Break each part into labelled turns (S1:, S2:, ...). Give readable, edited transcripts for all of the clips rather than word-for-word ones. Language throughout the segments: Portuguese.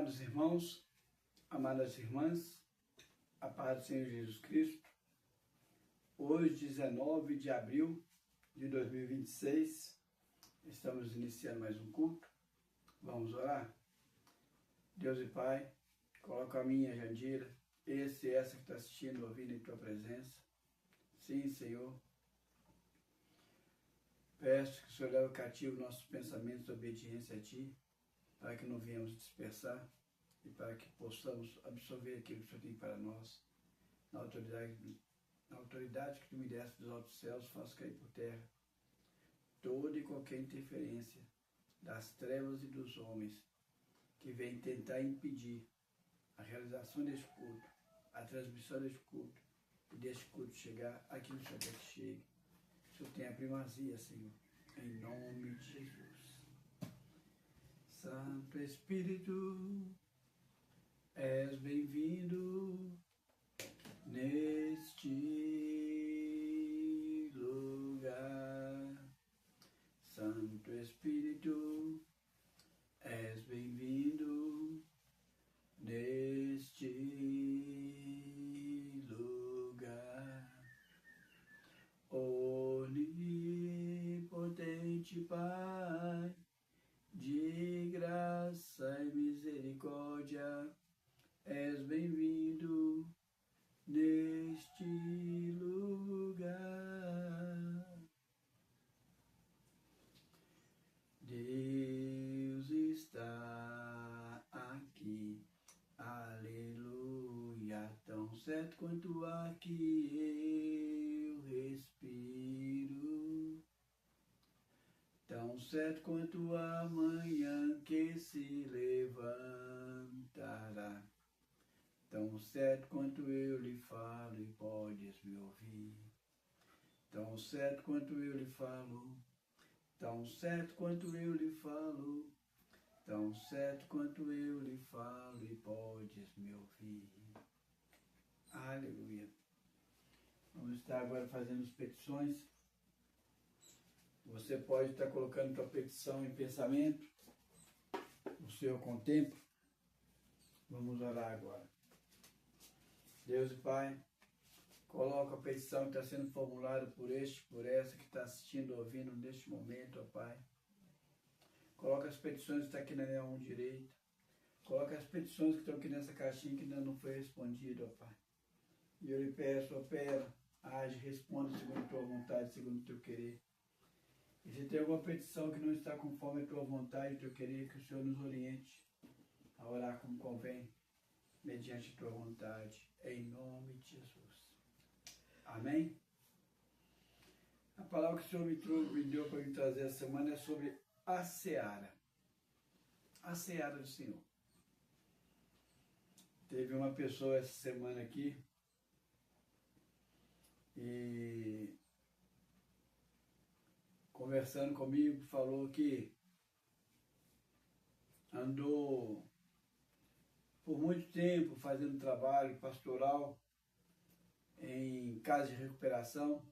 S1: Amados irmãos, amadas irmãs, a paz do Senhor Jesus Cristo, hoje, 19 de abril de 2026, estamos iniciando mais um culto. Vamos orar? Deus e Pai, coloca a minha Jandira, esse e essa que está assistindo, ouvindo em Tua presença. Sim, Senhor. Peço que o Senhor leve cativo nossos pensamentos de obediência a Ti, para que não venhamos dispersar e para que possamos absorver aquilo que o Senhor tem para nós. Na autoridade que Tu me deste dos altos céus, faço cair por terra toda e qualquer interferência das trevas e dos homens que vem tentar impedir a realização deste culto, a transmissão deste culto e deste culto chegar àquilo que o Senhor quer que chegue. O Senhor tem a primazia, Senhor, em nome de Jesus. Santo Espírito, és bem-vindo neste lugar. Santo Espírito, és bem-vindo neste lugar. Onipotente Pai, de graça e misericórdia, és bem-vindo neste lugar. Deus está aqui, aleluia, tão certo quanto o ar que eu respiro, tão certo quanto a manhã que se levantará, tão certo quanto eu lhe falo e podes me ouvir, tão certo quanto eu lhe falo, tão certo quanto eu lhe falo, tão certo quanto eu lhe falo e podes me ouvir. Aleluia. Vamos estar agora fazendo as petições. Você pode estar colocando sua petição em pensamento, o Senhor contempla. Vamos orar agora. Deus e Pai, coloca a petição que está sendo formulada por este, por essa que está assistindo, ouvindo neste momento, ó Pai. Coloca as petições que estão aqui na minha mão direita. Coloca as petições que estão aqui nessa caixinha que ainda não foi respondida, ó Pai. E eu lhe peço, opera, age, responda segundo a Tua vontade, segundo o Teu querer. E se tem alguma petição que não está conforme a Tua vontade e o Teu querer, que o Senhor nos oriente a orar como convém, mediante a Tua vontade, em nome de Jesus. Amém? A palavra que o Senhor me deu para me trazer essa semana é sobre a seara. A seara do Senhor. Teve uma pessoa essa semana aqui e conversando comigo, falou que andou por muito tempo fazendo trabalho pastoral em casa de recuperação,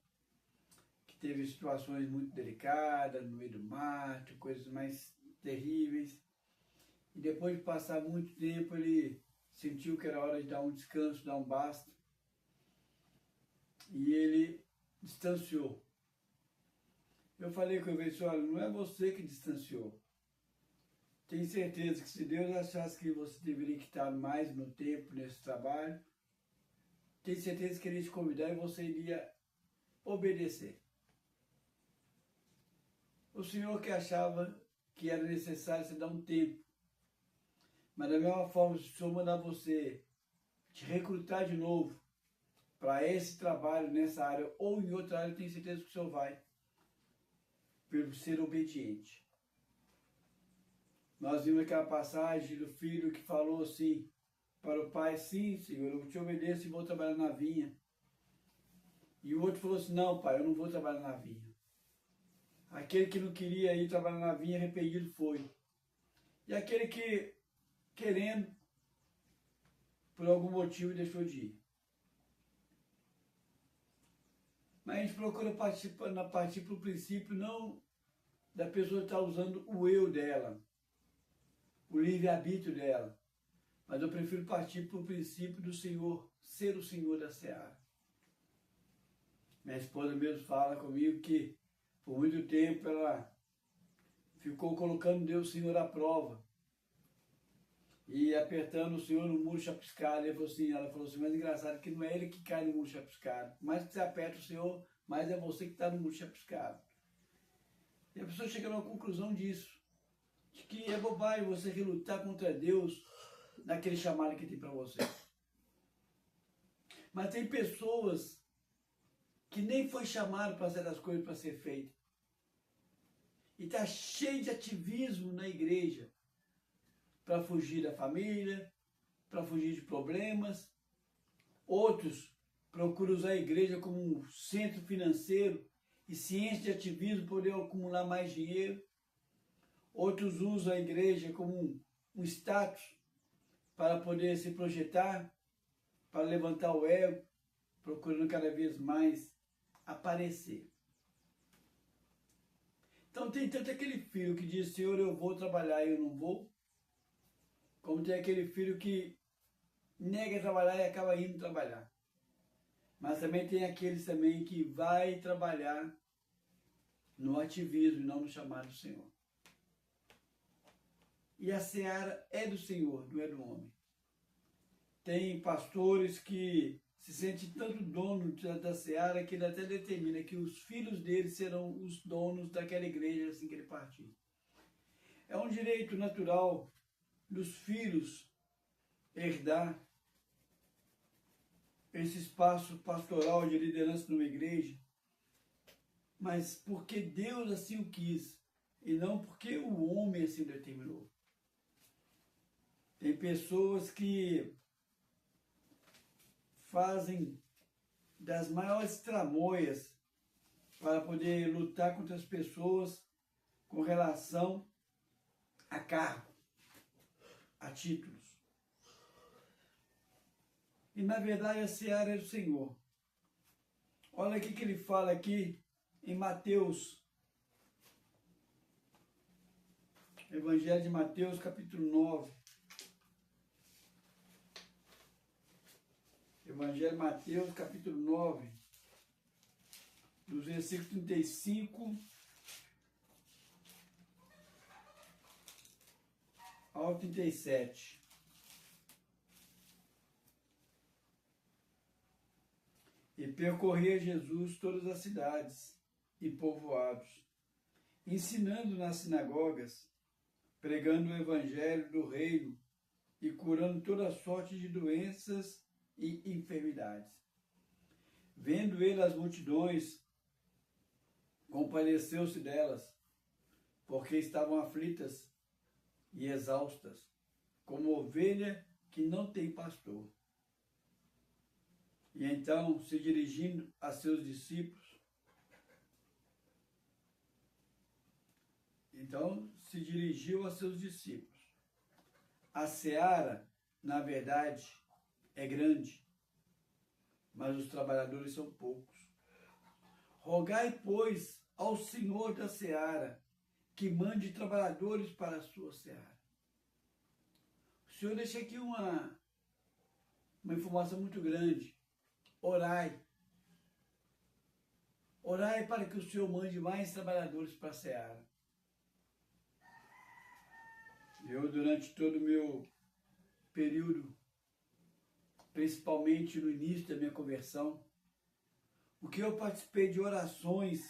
S1: que teve situações muito delicadas, no meio do mato, coisas mais terríveis. E depois de passar muito tempo, ele sentiu que era hora de dar um descanso, dar um basta. E ele distanciou. Eu falei com ele, olha, não é você que distanciou. Tenho certeza que se Deus achasse que você deveria estar mais no tempo nesse trabalho, tenho certeza que ele ia te convidar e você iria obedecer. O Senhor que achava que era necessário você dar um tempo, mas da mesma forma, se o Senhor mandar você te recrutar de novo para esse trabalho nessa área ou em outra área, tenho certeza que o Senhor vai, pelo ser obediente. Nós vimos aquela passagem do filho que falou assim para o pai, sim, Senhor, eu te obedeço e vou trabalhar na vinha. E o outro falou assim, não, pai, eu não vou trabalhar na vinha. Aquele que não queria ir trabalhar na vinha, arrependido foi. E aquele que, querendo, por algum motivo, deixou de ir. Mas a gente procura partir para o princípio, não da pessoa estar usando o eu dela, o livre-arbítrio dela. Mas eu prefiro partir para o princípio do Senhor ser o Senhor da seara. Minha esposa mesmo fala comigo que por muito tempo ela ficou colocando Deus, o Senhor, à prova. E apertando o Senhor no muro chapiscado. Ela falou assim, mas engraçado que não é ele que cai no muro chapiscado. Mais que você aperta o Senhor, mais é você que está no muro chapiscado. E a pessoa chega a uma conclusão disso. De que é bobagem você relutar contra Deus naquele chamado que tem para você. Mas tem pessoas que nem foi chamado para certas coisas para ser feito. E está cheio de ativismo na igreja para fugir da família, para fugir de problemas. Outros procuram usar a igreja como um centro financeiro e ciência de ativismo para poder acumular mais dinheiro. Outros usam a igreja como um status para poder se projetar, para levantar o ego, procurando cada vez mais aparecer. Então tem tanto aquele filho que diz, Senhor, eu vou trabalhar e eu não vou, como tem aquele filho que nega trabalhar e acaba indo trabalhar. Mas também tem aqueles também que vai trabalhar no ativismo e não no chamado do Senhor. E a seara é do Senhor, não é do homem. Tem pastores que se sentem tanto dono da seara que ele até determina que os filhos dele serão os donos daquela igreja assim que ele partir. É um direito natural dos filhos herdar esse espaço pastoral de liderança numa igreja, mas porque Deus assim o quis e não porque o homem assim determinou. Tem pessoas que fazem das maiores tramóias para poder lutar contra as pessoas com relação a cargo, a títulos. E na verdade a seara é do Senhor. Olha aqui que ele fala aqui em Mateus, Evangelho de Mateus, capítulo 9. Evangelho de Mateus, capítulo 9, dos versículos 35 ao 37. E percorria Jesus todas as cidades e povoados, ensinando nas sinagogas, pregando o evangelho do reino e curando toda sorte de doenças e enfermidades. Vendo ele as multidões, compadeceu-se delas, porque estavam aflitas e exaustas, como ovelha que não tem pastor. E então, se dirigindo a seus discípulos, se dirigiu a seus discípulos. A seara, na verdade, é grande, mas os trabalhadores são poucos. Rogai, pois, ao Senhor da seara, que mande trabalhadores para a sua seara. O Senhor deixa aqui uma informação muito grande. Orai. Orai para que o Senhor mande mais trabalhadores para a seara. Eu, durante todo o meu período, principalmente no início da minha conversão, o que eu participei de orações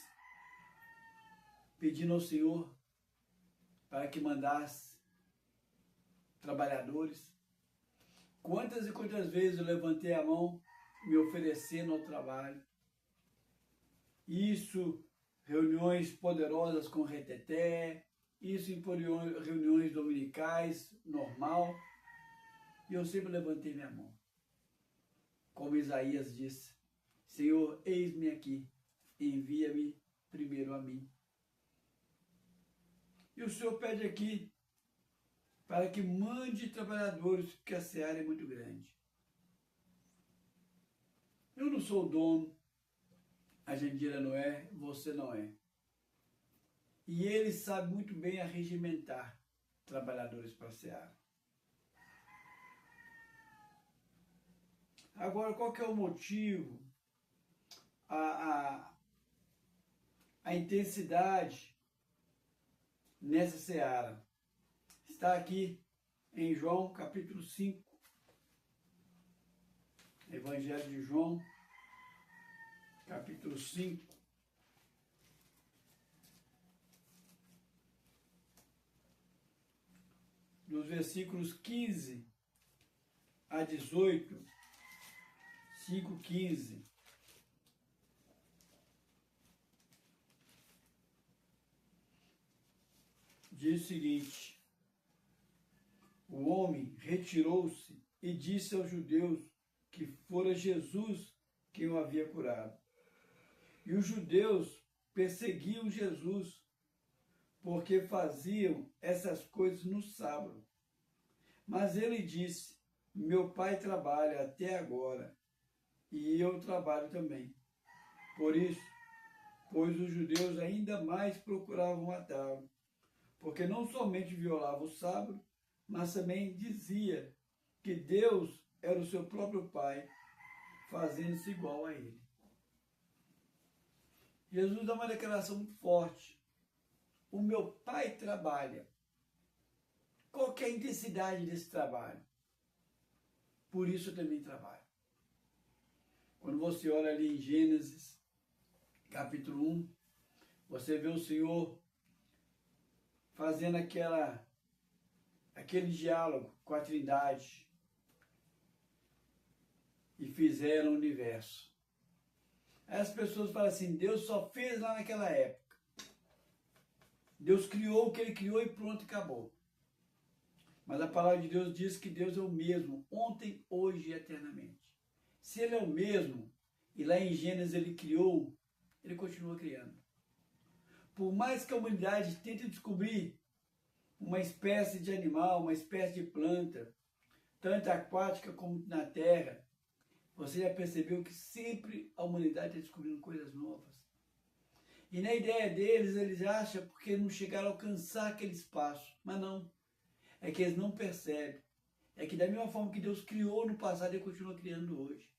S1: pedindo ao Senhor para que mandasse trabalhadores. Quantas e quantas vezes eu levantei a mão me oferecendo ao trabalho. Isso, reuniões poderosas com reteté, isso em reuniões dominicais, normal. E eu sempre levantei minha mão. Como Isaías disse, Senhor, eis-me aqui, envia-me primeiro a mim. E o Senhor pede aqui para que mande trabalhadores, porque a seara é muito grande. Eu não sou o dono, a Jandira não é, você não é. E ele sabe muito bem arregimentar trabalhadores para a seara. Agora, qual que é o motivo, a, a intensidade nessa seara? Está aqui em João capítulo 5, Evangelho de João, capítulo 5, dos versículos 15 a 18, 5:15. Diz o seguinte: o homem retirou-se e disse aos judeus que fora Jesus quem o havia curado. E os judeus perseguiam Jesus, porque faziam essas coisas no sábado. Mas ele disse: meu pai trabalha até agora, e eu trabalho também. Por isso, pois os judeus ainda mais procuravam matá-lo, porque não somente violava o sábado, mas também dizia que Deus era o seu próprio pai, fazendo-se igual a ele. Jesus dá uma declaração muito forte. O meu pai trabalha. Qual que é a intensidade desse trabalho? Por isso eu também trabalho. Quando você olha ali em Gênesis, capítulo 1, você vê o Senhor fazendo aquele diálogo com a Trindade e fizeram o universo. Aí as pessoas falam assim, Deus só fez lá naquela época. Deus criou o que ele criou e pronto, acabou. Mas a palavra de Deus diz que Deus é o mesmo, ontem, hoje e eternamente. Se ele é o mesmo, e lá em Gênesis ele criou, ele continua criando. Por mais que a humanidade tente descobrir uma espécie de animal, uma espécie de planta, tanto aquática como na terra, você já percebeu que sempre a humanidade está descobrindo coisas novas. E na ideia deles, eles acham porque não chegaram a alcançar aquele espaço. Mas não. É que eles não percebem. É que da mesma forma que Deus criou no passado, Ele continua criando hoje.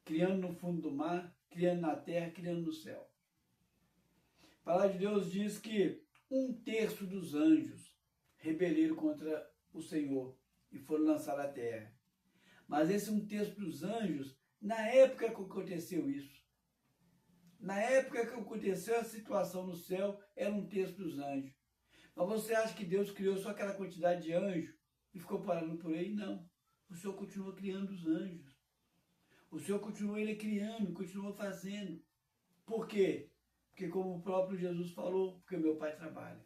S1: Criando no fundo do mar, criando na terra, criando no céu. A palavra de Deus diz que 1/3 dos anjos rebelaram contra o Senhor e foram lançados à terra. Mas esse 1/3 dos anjos, na época que aconteceu isso, na época que aconteceu a situação no céu, era 1/3 dos anjos. Mas você acha que Deus criou só aquela quantidade de anjos e ficou parando por aí? Não. O Senhor continua criando os anjos. O Senhor continua ele criando, continua fazendo. Por quê? Porque como o próprio Jesus falou, porque meu Pai trabalha.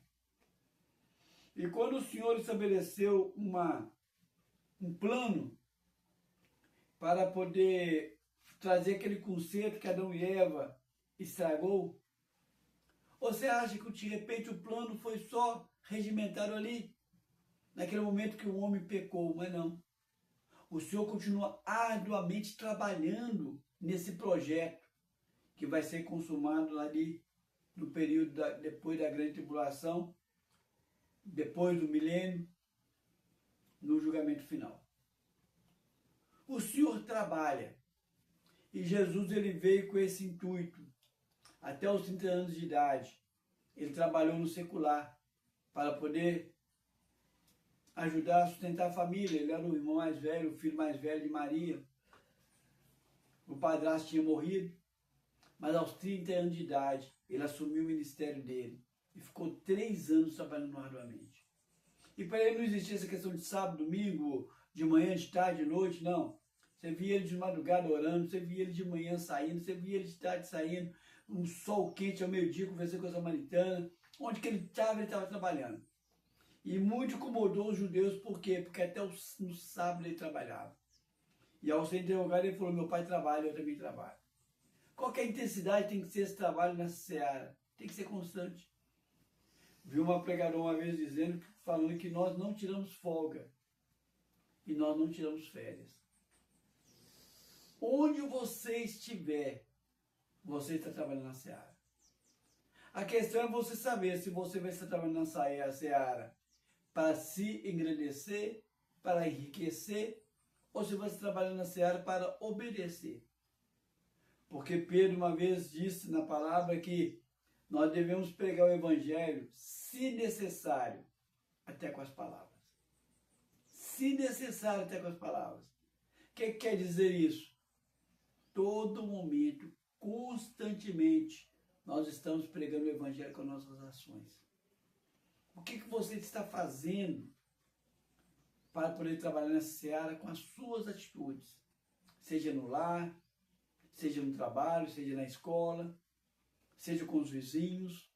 S1: E quando o Senhor estabeleceu um plano para poder trazer aquele conceito que Adão e Eva estragou, você acha que de repente o plano foi só regimentado ali, naquele momento que o homem pecou? Mas não. O Senhor continua arduamente trabalhando nesse projeto que vai ser consumado ali no período depois da grande tribulação, depois do milênio, no julgamento final. O Senhor trabalha e Jesus ele veio com esse intuito. Até os 30 anos de idade, ele trabalhou no secular para poder ajudar a sustentar a família. Ele era o irmão mais velho, o filho mais velho de Maria. O padrasto tinha morrido, mas aos 30 anos de idade, ele assumiu o ministério dele e ficou 3 anos trabalhando arduamente. E para ele não existia essa questão de sábado, domingo, de manhã, de tarde, de noite, não. Você via ele de madrugada orando, você via ele de manhã saindo, você via ele de tarde saindo, um sol quente ao meio-dia, conversando com a samaritana. Onde que ele estava trabalhando. E muito incomodou os judeus, por quê? Porque até no sábado ele trabalhava. E ao ser interrogado, ele falou, meu pai trabalha, eu também trabalho. Qual que é a intensidade tem que ser esse trabalho nessa seara? Tem que ser constante. Vi uma pregadora uma vez falando que nós não tiramos folga. E nós não tiramos férias. Onde você estiver, você está trabalhando na seara. A questão é você saber se você vai estar trabalhando na seara para se engrandecer, para enriquecer, ou se você trabalha na seara para obedecer. Porque Pedro uma vez disse na palavra que nós devemos pregar o evangelho, se necessário, até com as palavras. Se necessário, até com as palavras. O que quer dizer isso? Todo momento, constantemente, nós estamos pregando o evangelho com nossas ações. O que você está fazendo para poder trabalhar nessa seara com as suas atitudes? Seja no lar, seja no trabalho, seja na escola, seja com os vizinhos.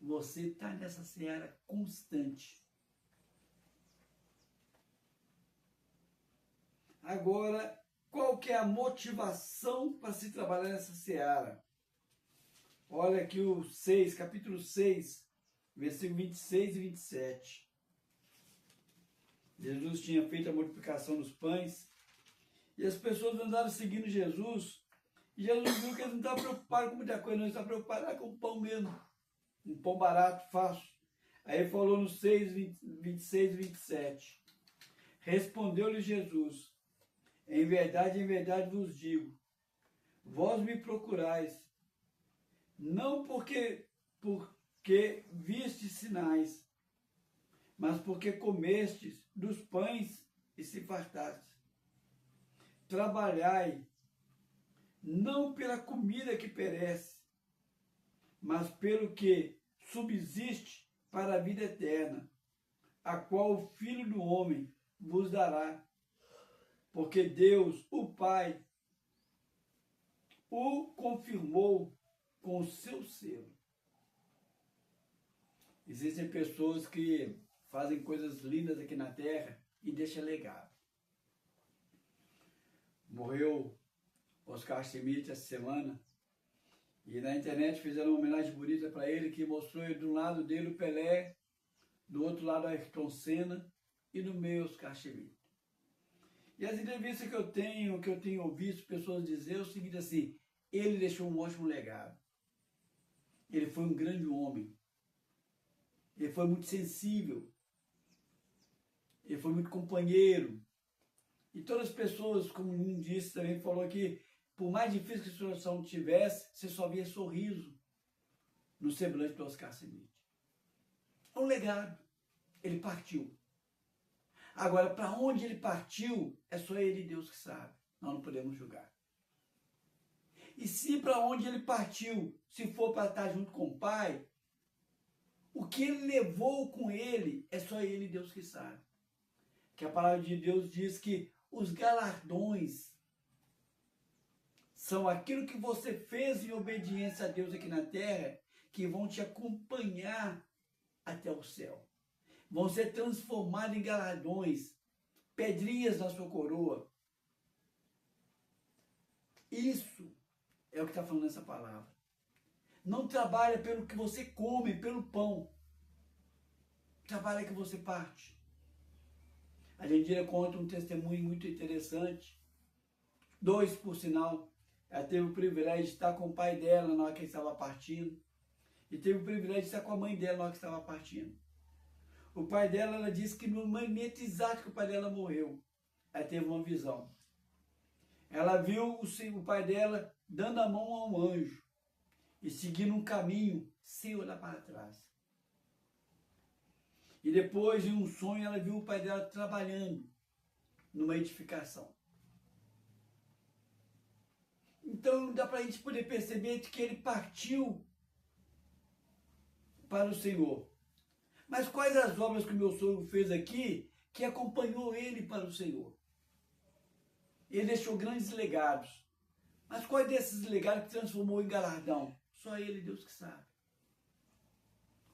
S1: Você está nessa seara constante. Agora, qual que é a motivação para se trabalhar nessa seara? Olha aqui o 6, capítulo 6, versículo 26 e 27. Jesus tinha feito a multiplicação dos pães e as pessoas andaram seguindo Jesus. E Jesus viu que eles não estavam preocupados com muita coisa, não, eles estavam preocupados com o pão mesmo. Um pão barato, fácil. Aí ele falou no 6, 26 e 27. Respondeu-lhe Jesus: em verdade vos digo, vós me procurais, não porque vistes sinais, mas porque comestes dos pães e se fartastes. Trabalhai, não pela comida que perece, mas pelo que subsiste para a vida eterna, a qual o Filho do Homem vos dará. Porque Deus, o Pai, o confirmou com o seu selo. Existem pessoas que fazem coisas lindas aqui na Terra e deixam legado. Morreu Oscar Schmidt essa semana e na internet fizeram uma homenagem bonita para ele, que mostrou do lado dele o Pelé, do outro lado a Ayrton Senna e no meio Oscar Schmidt. E as entrevistas que eu tenho ouvido pessoas dizer é o seguinte assim: ele deixou um ótimo legado. Ele foi um grande homem. Ele foi muito sensível. Ele foi muito companheiro. E todas as pessoas, como um disse também, falou que por mais difícil que a situação tivesse, você só via sorriso no semblante do Oscar Schmidt. É um legado. Ele partiu. Agora, para onde ele partiu, é só ele e Deus que sabe. Nós não podemos julgar. E se para onde ele partiu, se for para estar junto com o Pai, o que ele levou com ele, é só ele e Deus que sabe. Que a palavra de Deus diz que os galardões são aquilo que você fez em obediência a Deus aqui na terra, que vão te acompanhar até o céu. Vão ser transformados em galardões, pedrinhas na sua coroa. Isso é o que está falando nessa palavra. Não trabalha pelo que você come, pelo pão. Trabalha que você parte. A Jandira conta um testemunho muito interessante. 2, por sinal. Ela teve o privilégio de estar com o pai dela na hora que ele estava partindo. E teve o privilégio de estar com a mãe dela na hora que estava partindo. O pai dela, ela disse que no momento exato que o pai dela morreu, ela teve uma visão. Ela viu o pai dela dando a mão a um anjo e seguindo um caminho sem olhar para trás. E depois, em um sonho, ela viu o pai dela trabalhando numa edificação. Então, dá para a gente poder perceber que ele partiu para o Senhor. Mas quais as obras que o meu sogro fez aqui que acompanhou ele para o Senhor? Ele deixou grandes legados. Mas quais desses legados que transformou em galardão? Só ele, Deus que sabe.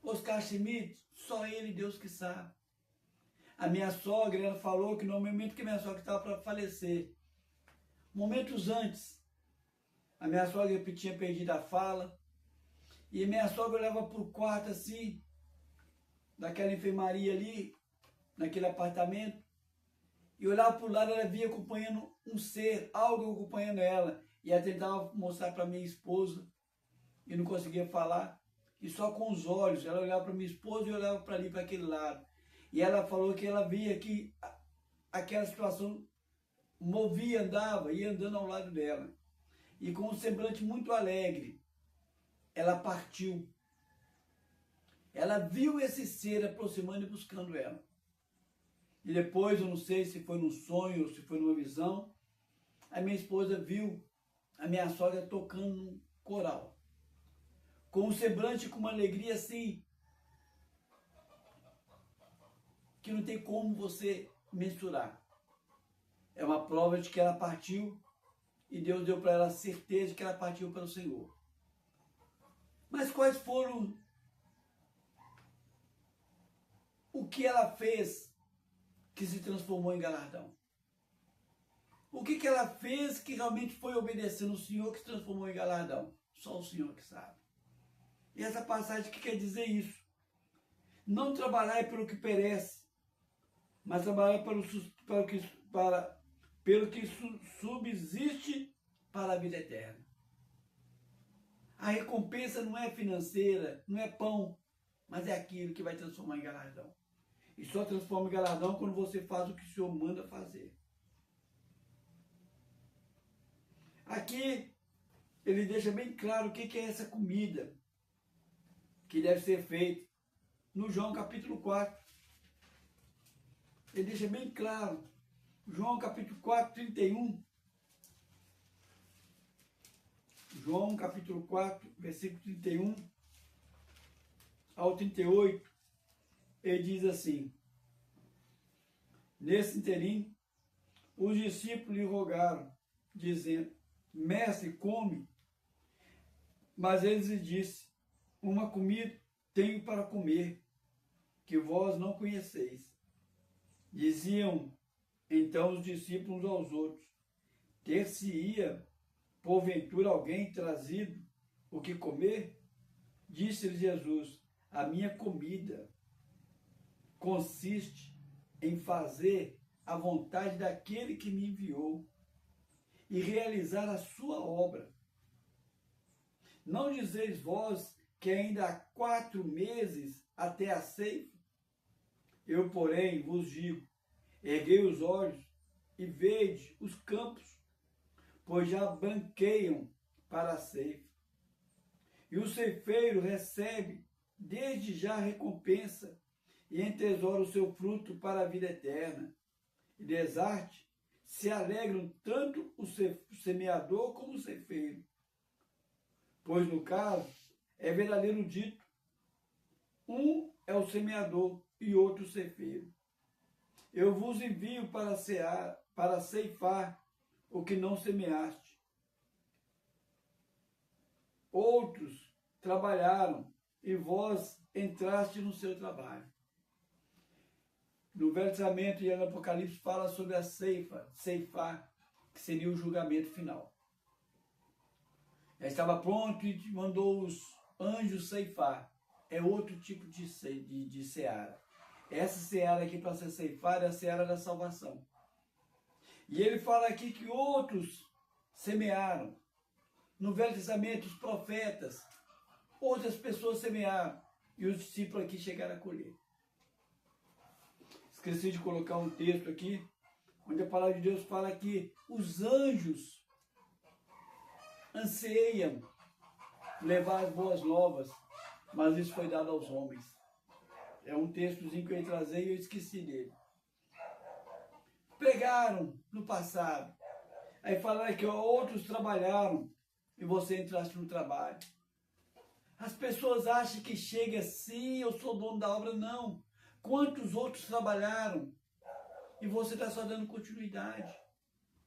S1: Oscar Schmidt, só ele, Deus que sabe. A minha sogra, ela falou que no momento que minha sogra estava para falecer, momentos antes, a minha sogra tinha perdido a fala, e minha sogra olhava para o quarto assim, daquela enfermaria ali, naquele apartamento, e olhava para o lado, ela via acompanhando um ser, algo acompanhando ela, e ela tentava mostrar para minha esposa, e não conseguia falar, e só com os olhos, ela olhava para minha esposa e olhava para ali, para aquele lado, e ela falou que ela via que aquela situação movia, andava, ia andando ao lado dela. E com um semblante muito alegre, ela partiu. Ela viu esse ser aproximando e buscando ela. E depois, eu não sei se foi num sonho ou se foi numa visão, a minha esposa viu a minha sogra tocando num coral. Com um semblante, com uma alegria assim, que não tem como você mensurar. É uma prova de que ela partiu e Deus deu para ela a certeza de que ela partiu para o Senhor. Mas quais foram o que ela fez que se transformou em galardão? O que ela fez que realmente foi obedecendo o Senhor que se transformou em galardão? Só o Senhor que sabe. E essa passagem que quer dizer isso? Não trabalhar pelo que perece, mas trabalhar pelo que subsiste para a vida eterna. A recompensa não é financeira, não é pão, mas é aquilo que vai transformar em galardão. E só transforma em galardão quando você faz o que o Senhor manda fazer. Aqui, ele deixa bem claro o que é essa comida que deve ser feita. No João capítulo 4. Ele deixa bem claro. João capítulo 4, 31. João capítulo 4, versículo 31 ao 38. Ele diz assim: nesse interim, os discípulos lhe rogaram, dizendo: Mestre, come. Mas ele lhes disse: uma comida tenho para comer, que vós não conheceis. Diziam então os discípulos aos outros: ter-se-ia porventura alguém trazido o que comer? Disse-lhe Jesus: a minha comida consiste em fazer a vontade daquele que me enviou e realizar a sua obra. Não dizeis vós que ainda há 4 meses até a ceifa? Eu, porém, vos digo: erguei os olhos e vede os campos, pois já branqueiam para a ceifa. E o ceifeiro recebe desde já a recompensa e entesoura o seu fruto para a vida eterna. E desarte se alegram tanto o semeador como o ceifeiro. Pois no caso é verdadeiro dito: um é o semeador e outro o ceifeiro. Eu vos envio para ceifar o que não semeaste. Outros trabalharam e vós entraste no seu trabalho. No Velho Testamento e no Apocalipse fala sobre a ceifa, ceifar, que seria o julgamento final. Já estava pronto e mandou os anjos ceifar. É outro tipo de seara. Essa seara aqui para ser ceifada é a seara da salvação. E ele fala aqui que outros semearam. No Velho Testamento, os profetas, outras pessoas semearam. E os discípulos aqui chegaram a colher. Esqueci de colocar um texto aqui, onde a palavra de Deus fala que os anjos anseiam levar as boas novas, mas isso foi dado aos homens. É um textozinho que eu ia trazer e eu esqueci dele. Pregaram no passado. Aí falaram que outros trabalharam e você entraste no trabalho. As pessoas acham que chega assim, eu sou dono da obra. Não. Quantos outros trabalharam e você está só dando continuidade?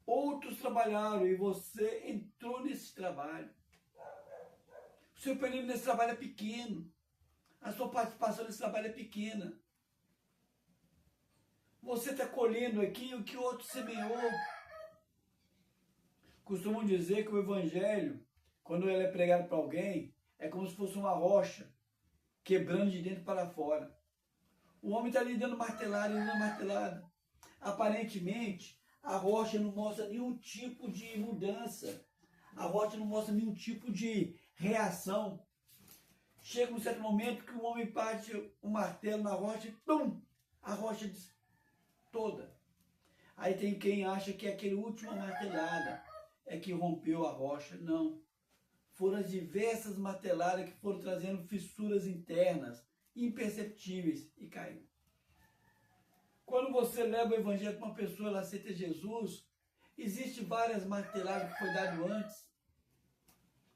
S1: Outros trabalharam e você entrou nesse trabalho. O seu período nesse trabalho é pequeno. A sua participação nesse trabalho é pequena. Você está colhendo aqui o que o outro semeou. Costumam dizer que o evangelho, quando ele é pregado para alguém, é como se fosse uma rocha, quebrando de dentro para fora. O homem está ali dando martelada. Aparentemente, a rocha não mostra nenhum tipo de mudança. A rocha não mostra nenhum tipo de reação. Chega um certo momento que o homem bate um martelo na rocha e pum! A rocha toda. Aí tem quem acha que aquele última martelada é que rompeu a rocha. Não. Foram as diversas marteladas que foram trazendo fissuras internas, imperceptíveis, e caiu. Quando você leva o evangelho para uma pessoa, ela aceita Jesus, existe várias marteladas que foi dado antes.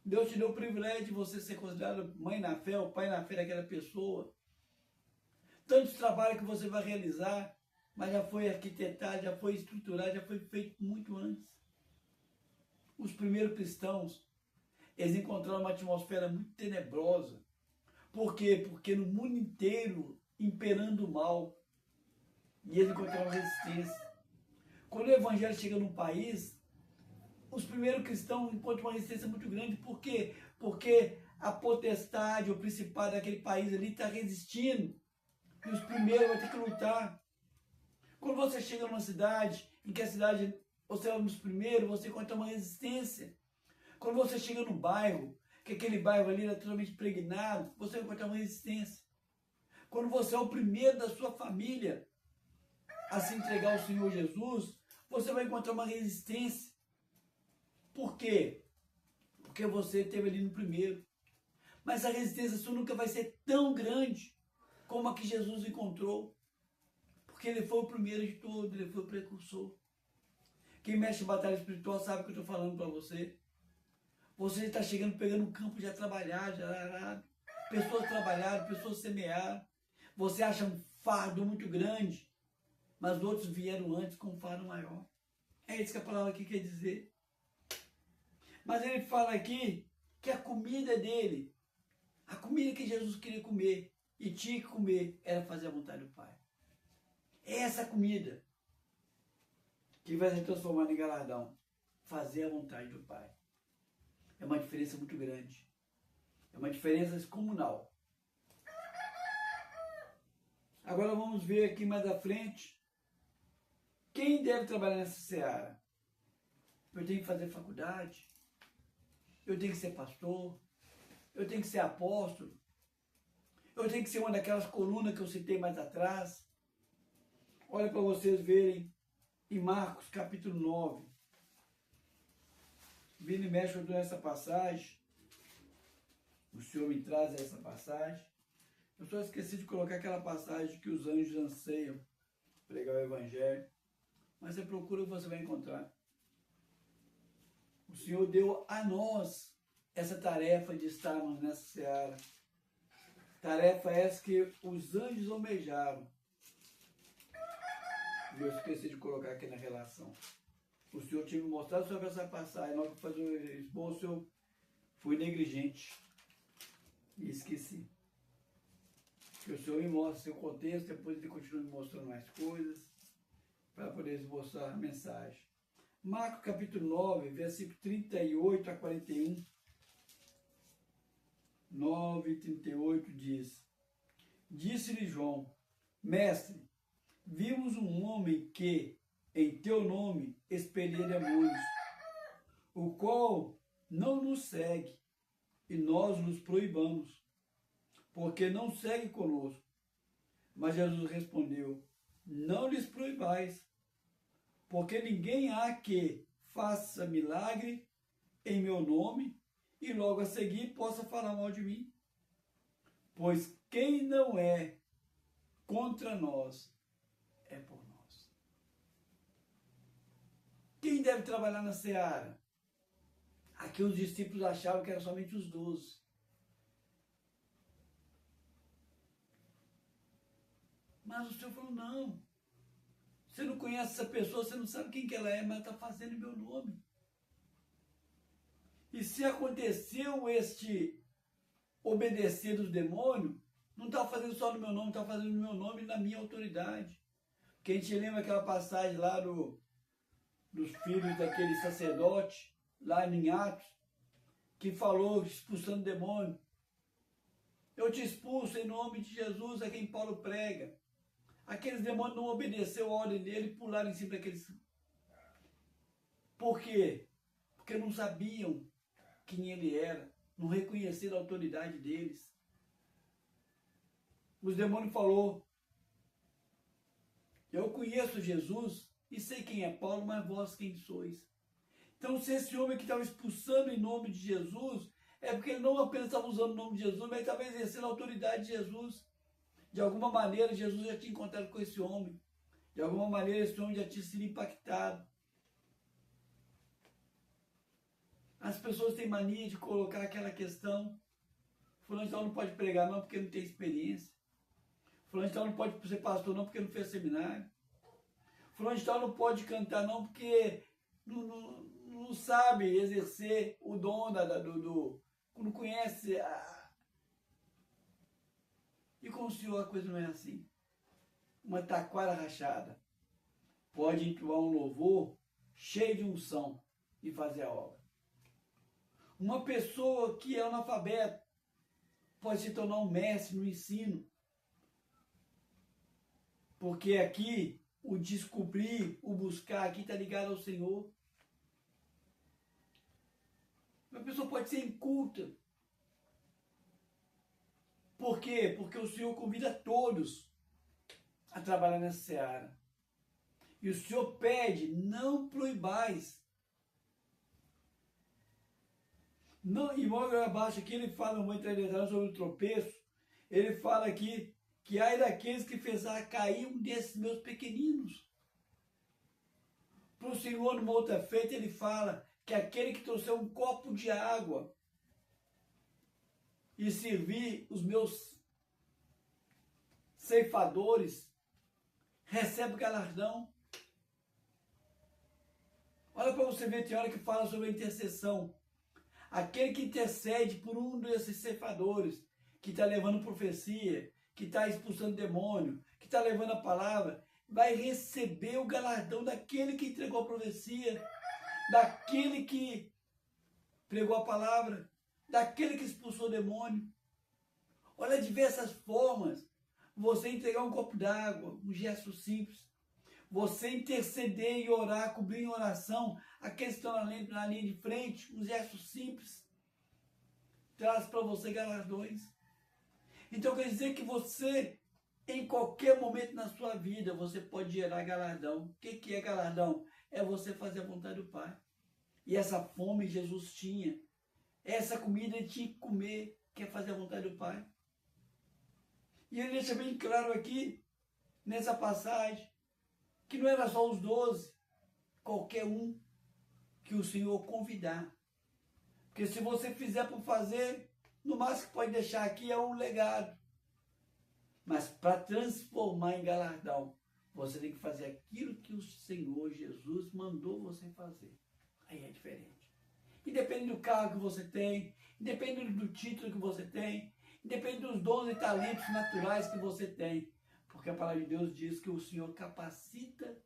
S1: Deus te deu o privilégio de você ser considerado mãe na fé, ou pai na fé daquela pessoa. Tantos trabalhos que você vai realizar, mas já foi arquitetado, já foi estruturado, já foi feito muito antes. Os primeiros cristãos, eles encontraram uma atmosfera muito tenebrosa. Por quê? Porque no mundo inteiro, imperando o mal, e eles encontraram resistência. Quando o evangelho chega num país, os primeiros cristãos encontram uma resistência muito grande. Por quê? Porque a potestade, o principado daquele país ali está resistindo. E os primeiros vão ter que lutar. Quando você chega numa cidade, em que a cidade, você é um dos primeiros, você encontra uma resistência. Quando você chega no bairro, que aquele bairro ali era totalmente impregnado, você vai encontrar uma resistência. Quando você é o primeiro da sua família a se entregar ao Senhor Jesus, você vai encontrar uma resistência. Por quê? Porque você esteve ali no primeiro. Mas a resistência sua nunca vai ser tão grande como a que Jesus encontrou. Porque ele foi o primeiro de todos, ele foi o precursor. Quem mexe em batalha espiritual sabe o que eu estou falando para você. Você está chegando, pegando um campo já trabalhado, já arado. Pessoas trabalharam, pessoas semearam. Você acha um fardo muito grande, mas outros vieram antes com um fardo maior. É isso que a palavra aqui quer dizer. Mas ele fala aqui que a comida dele, a comida que Jesus queria comer e tinha que comer, era fazer a vontade do Pai. É essa comida que vai se transformar em galardão. Fazer a vontade do Pai. É uma diferença muito grande. É uma diferença descomunal. Agora vamos ver aqui mais à frente. Quem deve trabalhar nessa seara? Eu tenho que fazer faculdade. Eu tenho que ser pastor. Eu tenho que ser apóstolo. Eu tenho que ser uma daquelas colunas que eu citei mais atrás. Olha para vocês verem em Marcos capítulo 9. Vini e mexe nessa passagem. O Senhor me traz essa passagem. Eu só esqueci de colocar aquela passagem que os anjos anseiam pregar o Evangelho. Mas você procura e você vai encontrar. O Senhor deu a nós essa tarefa de estarmos nessa seara. Tarefa essa que os anjos almejaram. E eu esqueci de colocar aqui na relação. O Senhor tinha me mostrado sobre essa passagem. Na hora que fazer o esboço, eu fui negligente. E esqueci. Que o Senhor me mostra seu contexto, depois ele continua me mostrando mais coisas, para poder esboçar a mensagem. Marcos capítulo 9, versículo 38 a 41. 9, 38 diz: Disse-lhe João: Mestre, vimos um homem que, em teu nome, expelia demônios, o qual não nos segue, e nós nos proibamos, porque não segue conosco. Mas Jesus respondeu: Não lhes proibais, porque ninguém há que faça milagre em meu nome e logo a seguir possa falar mal de mim. Pois quem não é contra nós é por nós. Quem deve trabalhar na seara? Aqui os discípulos achavam que eram somente os 12. Mas o Senhor falou: não. Você não conhece essa pessoa, você não sabe quem que ela é, mas está fazendo em meu nome. E se aconteceu este obedecer dos demônios, não está fazendo só no meu nome, está fazendo no meu nome e na minha autoridade. Porque a gente lembra aquela passagem lá dos filhos daquele sacerdote, lá em Atos, que falou expulsando demônio. Eu te expulso em nome de Jesus, a quem Paulo prega. Aqueles demônios não obedeceram a ordem dele e pularam em cima daqueles. Por quê? Porque não sabiam quem ele era, não reconheceram a autoridade deles. Os demônios falaram: eu conheço Jesus, e sei quem é Paulo, mas vós quem sois. Então, se esse homem que estava expulsando em nome de Jesus, é porque ele não apenas estava usando o nome de Jesus, mas ele estava exercendo a autoridade de Jesus. De alguma maneira, Jesus já tinha encontrado com esse homem. De alguma maneira, esse homem já tinha sido impactado. As pessoas têm mania de colocar aquela questão: fulano de tal não pode pregar não porque não tem experiência. Fulano de tal não pode ser pastor não porque não fez seminário. Fulano de tal não pode cantar não porque não sabe exercer o dom não conhece E com o Senhor a coisa não é assim. Uma taquara rachada pode entoar um louvor cheio de unção e fazer a obra. Uma pessoa que é analfabeta pode se tornar um mestre no ensino. Porque aqui, o descobrir, o buscar, aqui está ligado ao Senhor. Uma pessoa pode ser inculta. Por quê? Porque o Senhor convida todos a trabalhar nessa seara. E o Senhor pede, não proibais. Não, e logo abaixo aqui ele fala, muito interessante sobre o tropeço. Ele fala aqui que ai daqueles que fizeram cair um desses meus pequeninos. Para o Senhor, numa outra feita, ele fala que aquele que trouxer um copo de água e servir os meus ceifadores, recebe galardão. Olha para você ver, tem hora que fala sobre a intercessão. Aquele que intercede por um desses ceifadores, que está levando profecia, que está expulsando demônio, que está levando a palavra, vai receber o galardão daquele que entregou a profecia, daquele que pregou a palavra, daquele que expulsou o demônio. Olha diversas formas. Você entregar um copo d'água, um gesto simples. Você interceder e orar, cobrir em oração aqueles que estão na linha de frente, um gesto simples. Traz para você galardões. Então quer dizer que você, em qualquer momento na sua vida, você pode gerar galardão. O que é galardão? É você fazer a vontade do Pai. E essa fome Jesus tinha. Essa comida ele tinha que comer, que é fazer a vontade do Pai. E ele deixa bem claro aqui, nessa passagem, que não era só os 12, qualquer um que o Senhor convidar. Porque se você fizer por fazer, no máximo que pode deixar aqui é um legado. Mas para transformar em galardão, você tem que fazer aquilo que o Senhor Jesus mandou você fazer. Aí é diferente. Independe do cargo que você tem, independe do título que você tem, independe dos dons e talentos naturais que você tem. Porque a palavra de Deus diz que o Senhor capacita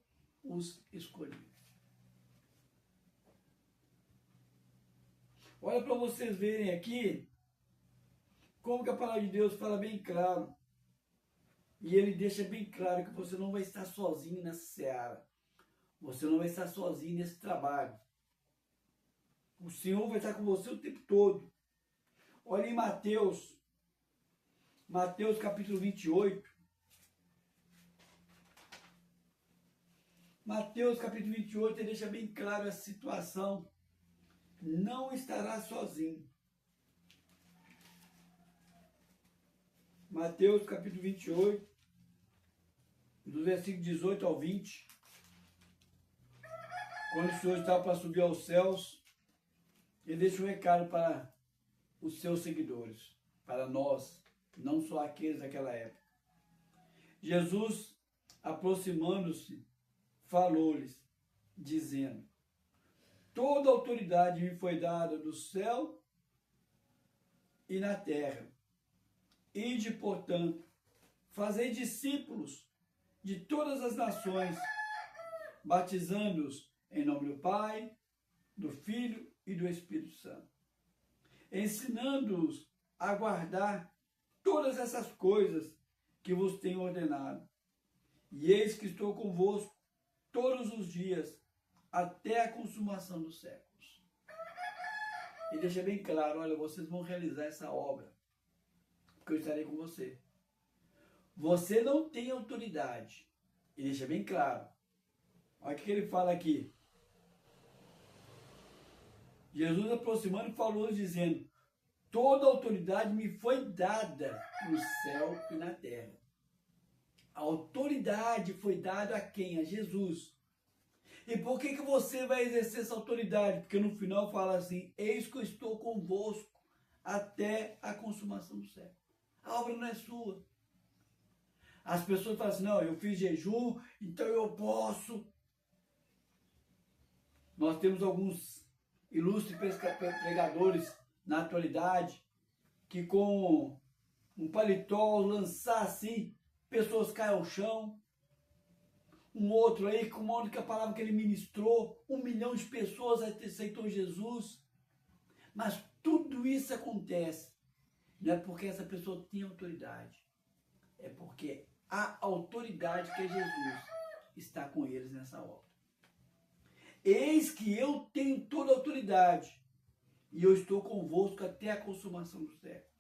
S1: os escolhidos. Olha para vocês verem aqui como que a palavra de Deus fala bem claro. E ele deixa bem claro que você não vai estar sozinho nessa seara. Você não vai estar sozinho nesse trabalho. O Senhor vai estar com você o tempo todo. Olha em Mateus capítulo 28. Mateus capítulo 28, ele deixa bem claro essa situação. Não estará sozinho. Mateus capítulo 28, do versículo 18 ao 20. Quando o Senhor estava para subir aos céus, ele deixa um recado para os seus seguidores, para nós, não só aqueles daquela época. Jesus, aproximando-se, falou-lhes, dizendo: toda autoridade me foi dada do céu e na terra. Ide, portanto, fazei discípulos de todas as nações, batizando-os em nome do Pai, do Filho e do Espírito Santo, ensinando-os a guardar todas essas coisas que vos tenho ordenado. E eis que estou convosco todos os dias, até a consumação dos séculos. E deixa bem claro, olha, vocês vão realizar essa obra, porque eu estarei com você. Você não tem autoridade. E deixa bem claro, Olha o que ele fala aqui. Jesus aproximando falou dizendo: toda autoridade me foi dada no céu e na terra. A autoridade foi dada a quem? A Jesus. E por que você vai exercer essa autoridade? Porque no final fala assim: eis que eu estou convosco até a consumação do século. A obra não é sua. As pessoas falam assim: não, eu fiz jejum, então eu posso. Nós temos alguns ilustres pregadores na atualidade que com um paletó lançar assim, pessoas caem ao chão. Um outro aí, com uma única palavra que ele ministrou, 1 milhão de pessoas aceitou Jesus. Mas tudo isso acontece, não é porque essa pessoa tem autoridade, é porque a autoridade que é Jesus está com eles nessa obra. Eis que eu tenho toda a autoridade e eu estou convosco até a consumação dos séculos.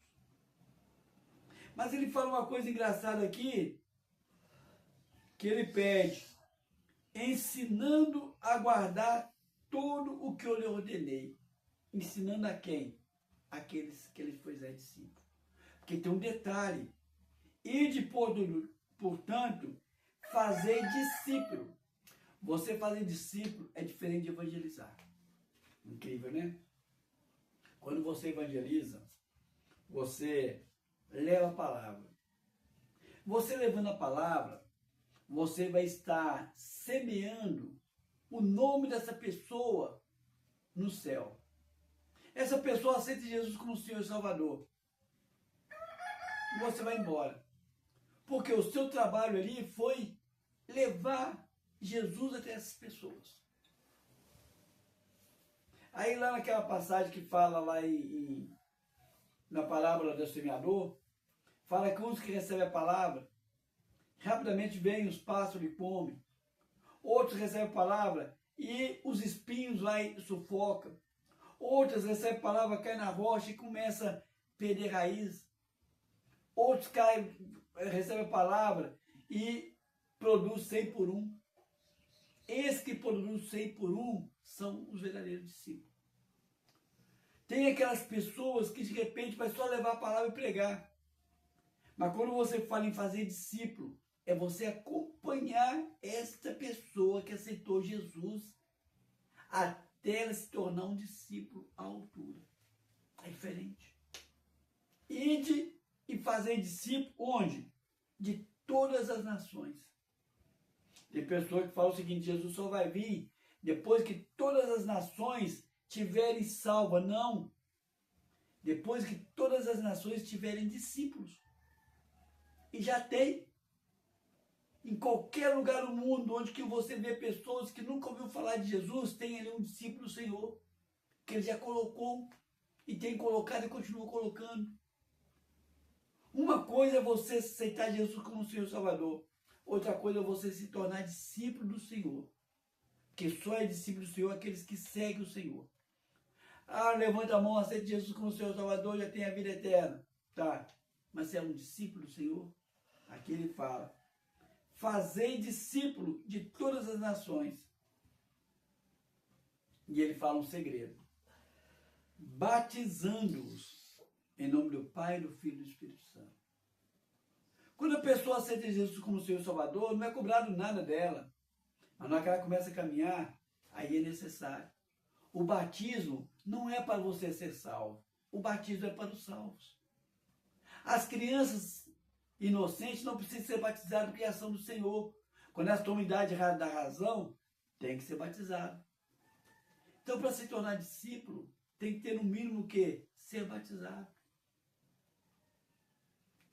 S1: Mas ele fala uma coisa engraçada aqui, que ele pede: ensinando a guardar tudo o que eu lhe ordenei. Ensinando a quem? Aqueles que ele foi discípulo. Porque tem um detalhe: ide, portanto, fazer discípulo. Você fazer discípulo é diferente de evangelizar. Incrível, né? Quando você evangeliza, você leva a palavra. Você levando a palavra, você vai estar semeando o nome dessa pessoa no céu. Essa pessoa aceita Jesus como Senhor e Salvador. E você vai embora. Porque o seu trabalho ali foi levar Jesus até essas pessoas. Aí lá naquela passagem que fala lá na parábola do semeador, fala que uns que recebem a palavra, rapidamente vêm os pássaros e comem. Outros recebem a palavra e os espinhos lá sufocam. Outros recebem a palavra, caem na rocha e começam a perder raiz. Outros recebem a palavra e produzem 100 por 1. Esses que produzem 100 por 1 são os verdadeiros discípulos. Tem aquelas pessoas que de repente vai só levar a palavra e pregar. Mas quando você fala em fazer discípulo, é você acompanhar esta pessoa que aceitou Jesus até ela se tornar um discípulo à altura. É diferente. Ide e fazer discípulo onde? De todas as nações. Tem pessoas que falam o seguinte: Jesus só vai vir depois que todas as nações tiverem salva. Não. Depois que todas as nações tiverem discípulos. E já tem. Em qualquer lugar do mundo onde que você vê pessoas que nunca ouviu falar de Jesus, tem ali um discípulo do Senhor, que ele já colocou e tem colocado e continua colocando. Uma coisa é você aceitar Jesus como Senhor e Salvador. Outra coisa é você se tornar discípulo do Senhor. Porque só é discípulo do Senhor aqueles que seguem o Senhor. Ah, levanta a mão, aceita Jesus como Senhor e Salvador, já tem a vida eterna. Tá, mas você é um discípulo do Senhor? Aqui ele fala: fazei discípulo de todas as nações. E ele fala um segredo: batizando-os em nome do Pai, do Filho e do Espírito Santo. Quando a pessoa aceita Jesus como Senhor e Salvador, não é cobrado nada dela. Mas na hora que ela começa a caminhar, aí é necessário. O batismo não é para você ser salvo. O batismo é para os salvos. As crianças inocentes não precisam ser batizadas por criação do Senhor. Quando elas tomam idade da razão, tem que ser batizado. Então, para se tornar discípulo, tem que ter no mínimo o quê? Ser batizado.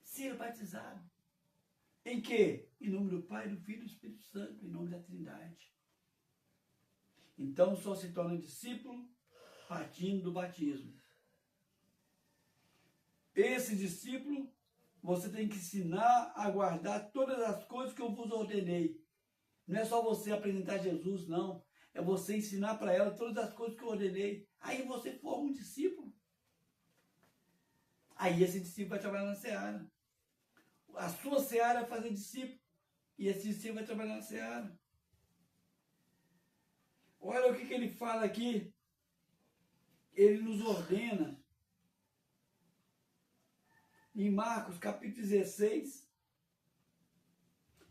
S1: Ser batizado. Em quê? Em nome do Pai, do Filho e do Espírito Santo, em nome da Trindade. Então, só se torna discípulo partindo do batismo. Esse discípulo, você tem que ensinar a guardar todas as coisas que eu vos ordenei. Não é só você apresentar Jesus, não. É você ensinar para ela todas as coisas que eu ordenei. Aí você forma um discípulo. Aí esse discípulo vai trabalhar na seara. A sua seara é fazer discípulo. E esse discípulo vai trabalhar na seara. Olha o que ele fala aqui. Ele nos ordena, em Marcos capítulo 16,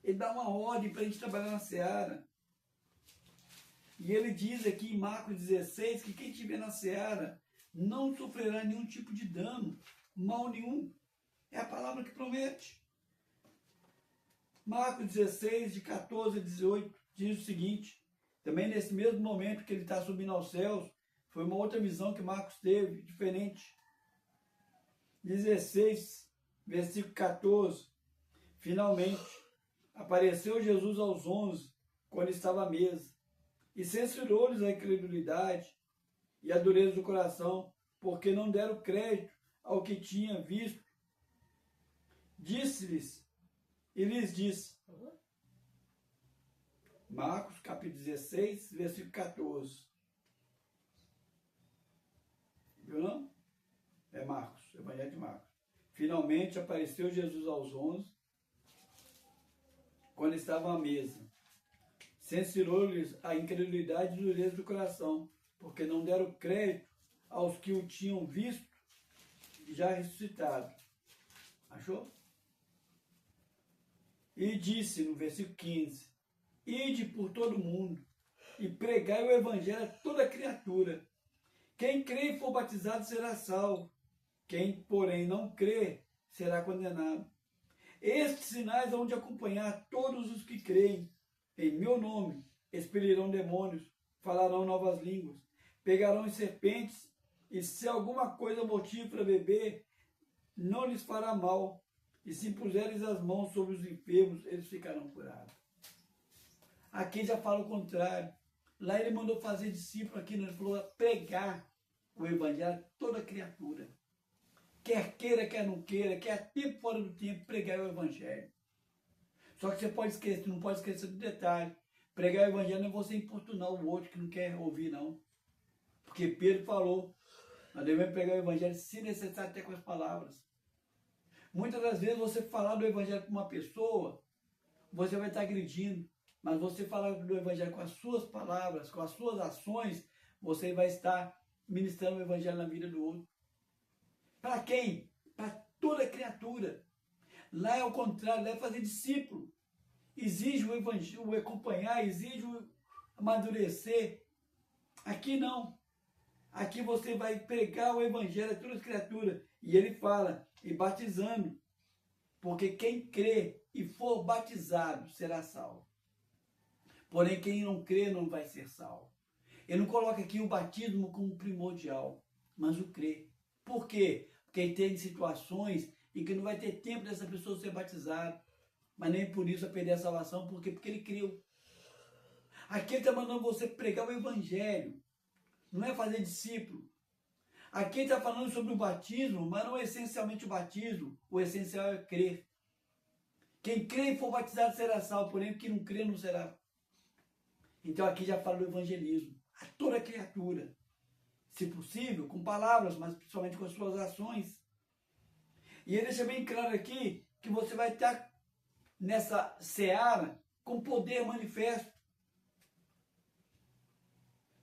S1: ele dá uma ordem para a gente trabalhar na seara. E ele diz aqui em Marcos 16 que quem estiver na seara não sofrerá nenhum tipo de dano, mal nenhum. É a palavra que promete. Marcos 16, de 14 a 18, diz o seguinte, também nesse mesmo momento que ele está subindo aos céus, foi uma outra visão que Marcos teve, diferente. 16, versículo 14, finalmente, apareceu Jesus aos 11, quando estava à mesa, e censurou-lhes a incredulidade e a dureza do coração, porque não deram crédito ao que tinha visto. Disse-lhes, e lhes disse, Marcos, capítulo 16, versículo 14. Viu não? É Marcos, Evangelho de Marcos. Finalmente apareceu Jesus aos 11, quando estavam à mesa. Censurou-lhes a incredulidade e dureza do coração, porque não deram crédito aos que o tinham visto e já ressuscitado. Achou? E disse no versículo 15, ide por todo mundo e pregai o evangelho a toda criatura. Quem crê e for batizado será salvo. Quem, porém, não crê será condenado. Estes sinais hão de acompanhar todos os que creem. Em meu nome expelirão demônios, falarão novas línguas, pegarão em serpentes, e se alguma coisa mortífera beber, não lhes fará mal. E se puseres as mãos sobre os enfermos, eles ficarão curados. Aqui já fala o contrário. Lá ele mandou fazer discípulo, aqui ele falou pregar o evangelho a toda criatura. Quer queira, quer não queira, quer tempo fora do tempo, pregar o evangelho. Só que você pode esquecer, não pode esquecer do detalhe. Pregar o evangelho não é você importunar o outro que não quer ouvir, não. Porque Pedro falou, nós devemos pregar o evangelho, se necessário, até com as palavras. Muitas das vezes você falar do evangelho com uma pessoa, você vai estar agredindo. Mas você falar do evangelho com as suas palavras, com as suas ações, você vai estar ministrando o evangelho na vida do outro. Para quem? Para toda criatura. Lá é o contrário, lá é fazer discípulo. Exige o evangelho, o acompanhar, exige o amadurecer. Aqui não. Aqui você vai pregar o evangelho a toda criatura. E ele fala, e batizando. Porque quem crê e for batizado será salvo. Porém, quem não crê não vai ser salvo. Ele não coloca aqui o batismo como primordial, mas o crer. Por quê? Porque tem situações em que não vai ter tempo dessa pessoa ser batizada, mas nem por isso vai perder a salvação. Por quê? Porque ele creu. Aqui ele está mandando você pregar o evangelho, não é fazer discípulo. Aqui ele está falando sobre o batismo, mas não é essencialmente o batismo, o essencial é crer. Quem crê e for batizado será salvo, porém quem não crê não será. Então aqui já fala do evangelismo, a toda criatura. Se possível, com palavras, mas principalmente com as suas ações. E ele deixa bem claro aqui que você vai estar nessa seara com poder manifesto.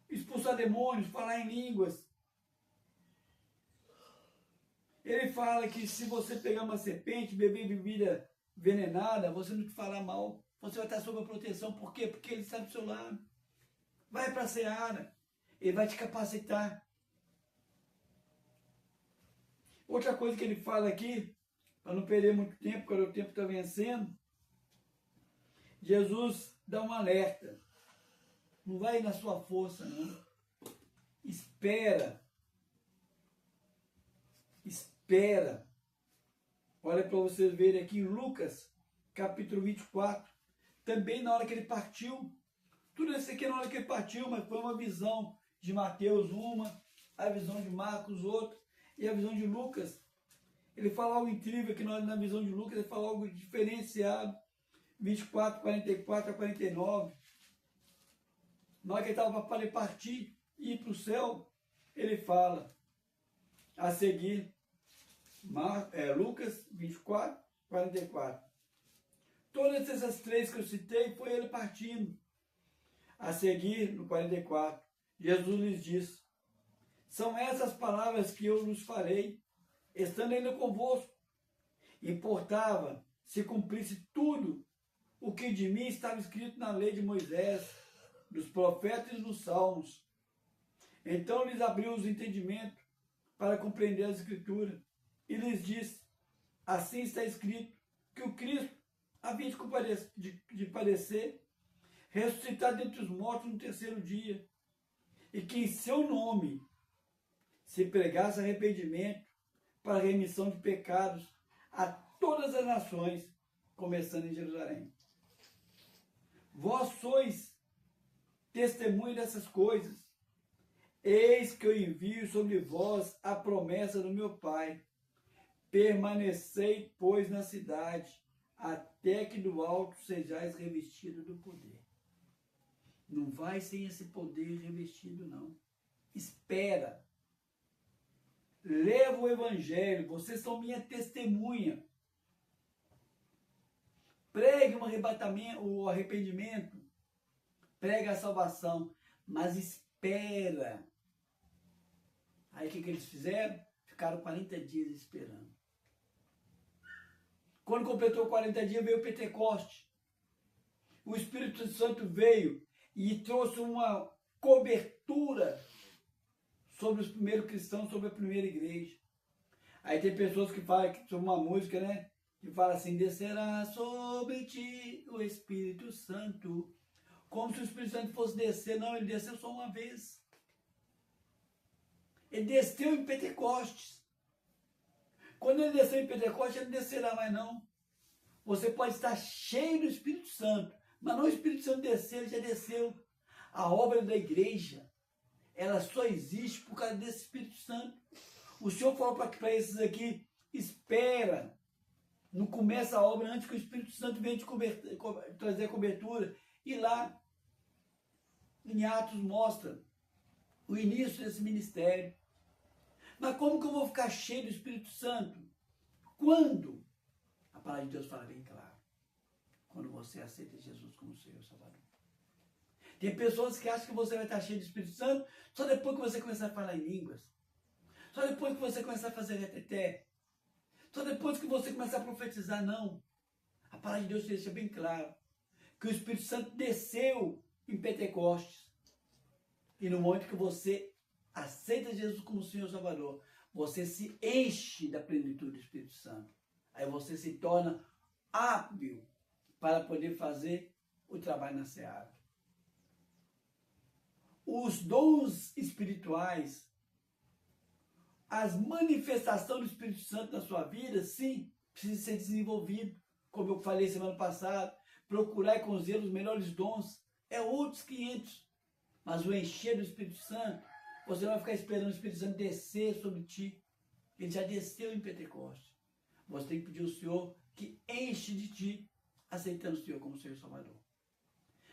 S1: Expulsar demônios, falar em línguas. Ele fala que se você pegar uma serpente, beber bebida envenenada, você não te fará mal. Você vai estar sob a proteção. Por quê? Porque ele está do seu lado. Vai para a seara. Ele vai te capacitar. Outra coisa que ele fala aqui, para não perder muito tempo, quando o tempo está vencendo, Jesus dá um alerta. Não vai na sua força, não. Espera. Espera. Olha para vocês verem aqui em Lucas, capítulo 24. Também na hora que ele partiu. Tudo isso aqui é na hora que ele partiu, mas foi uma visão de Mateus, uma, a visão de Marcos, outra, e a visão de Lucas. Ele fala algo incrível aqui na visão de Lucas, ele fala algo diferenciado. 24, 44 a 49. Na hora que ele estava para partir e ir para o céu, ele fala a seguir, Lucas 24, 44. Todas essas três que eu citei, foi ele partindo. A seguir, no 44, Jesus lhes disse: são essas palavras que eu vos falei, estando ainda convosco. Importava se cumprisse tudo o que de mim estava escrito na lei de Moisés, dos profetas e dos salmos. Então lhes abriu os entendimentos para compreender as Escrituras, e lhes disse: assim está escrito, que o Cristo havia de padecer, ressuscitar dentre os mortos no terceiro dia, e que em seu nome se pregasse arrependimento para a remissão de pecados a todas as nações, começando em Jerusalém. Vós sois testemunho dessas coisas. Eis que eu envio sobre vós a promessa do meu Pai. Permanecei, pois, na cidade, até que do alto sejais revestidos do poder. Não vai sem esse poder revestido, não. Espera. Leva o evangelho. Vocês são minha testemunha. Pregue o arrependimento. Pregue a salvação. Mas espera. Aí o que eles fizeram? Ficaram 40 dias esperando. Quando completou 40 dias, veio o Pentecoste. O Espírito Santo veio e trouxe uma cobertura sobre os primeiros cristãos, sobre a primeira igreja. Aí tem pessoas que falam sobre uma música, né? Que fala assim: descerá sobre ti o Espírito Santo. Como se o Espírito Santo fosse descer. Não, ele desceu só uma vez. Ele desceu em Pentecostes. Quando ele desceu em Pentecostes, ele não descerá mais não. Você pode estar cheio do Espírito Santo, mas não o Espírito Santo descer, ele já desceu. A obra da igreja, ela só existe por causa desse Espírito Santo. O Senhor falou para esses aqui: espera, não começa a obra antes que o Espírito Santo venha trazer a cobertura. E lá, em Atos, mostra o início desse ministério. Mas como que eu vou ficar cheio do Espírito Santo? Quando? A palavra de Deus fala bem claro. Quando você aceita Jesus como Senhor e Salvador. Tem pessoas que acham que você vai estar cheio do Espírito Santo só depois que você começar a falar em línguas. Só depois que você começar a fazer reteté. Só depois que você começar a profetizar. Não. A palavra de Deus deixa bem claro que o Espírito Santo desceu em Pentecostes. E no momento que você aceita Jesus como Senhor e Salvador, você se enche da plenitude do Espírito Santo. Aí você se torna hábil para poder fazer o trabalho na seara. Os dons espirituais, as manifestações do Espírito Santo na sua vida, sim, precisa ser desenvolvido. Como eu falei semana passada, procurar com zelo os melhores dons é outros 500. Mas o encher do Espírito Santo, você não vai ficar esperando o Espírito Santo descer sobre ti. Ele já desceu em Pentecostes. Você tem que pedir ao Senhor que enche de ti, aceitando o Senhor como Senhor e Salvador.